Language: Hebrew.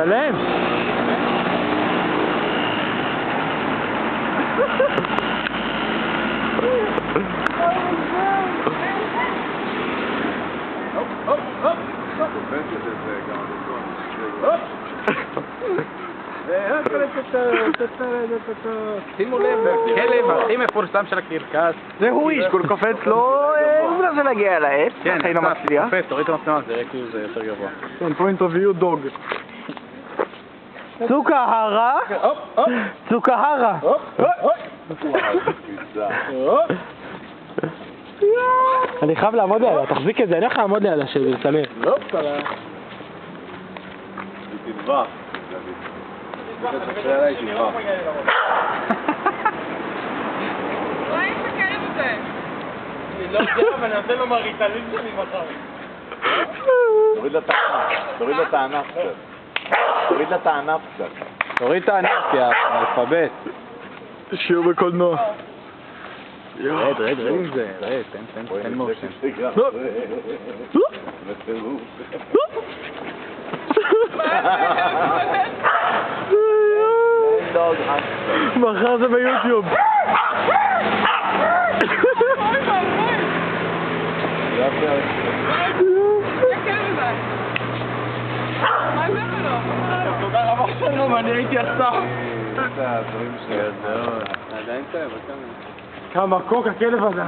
שלם. שימו לב, הכלב הכי מפורסם של הקרקס. זה הוא איש, כול קופץ לו, הוא מנסה להגיע אל העץ, כן, אינו מצליח. קופץ, תוריד את המצלמה, זה יראה כאילו זה יותר גבוה. כן, point of view dog. צוקהרה? צוקהרה. אני חייב לעמוד לידה, תחזיק את זה, אני יכול לעמוד לידה שלי, לצלם. לא, קרה. היא תדבח. היא תדבח. מה יש לכלב הזה? אני לא יודע, אבל אני נותן לו מהריטלין שלי מחר. תוריד לה את הענף. תוריד לה את הענף קצת. תוריד לה את הענף קצת. תוריד את הענף, יא אלפבית. שיעור בקולנוע. רד עם זה, רד, תן מושן. מחר זה ביוטיוב. זה הכלב הזה. מה זה שלו? תודה רבה שלום, אני הייתי השר. עדיין טוב, כמה קוק הכלב הזה.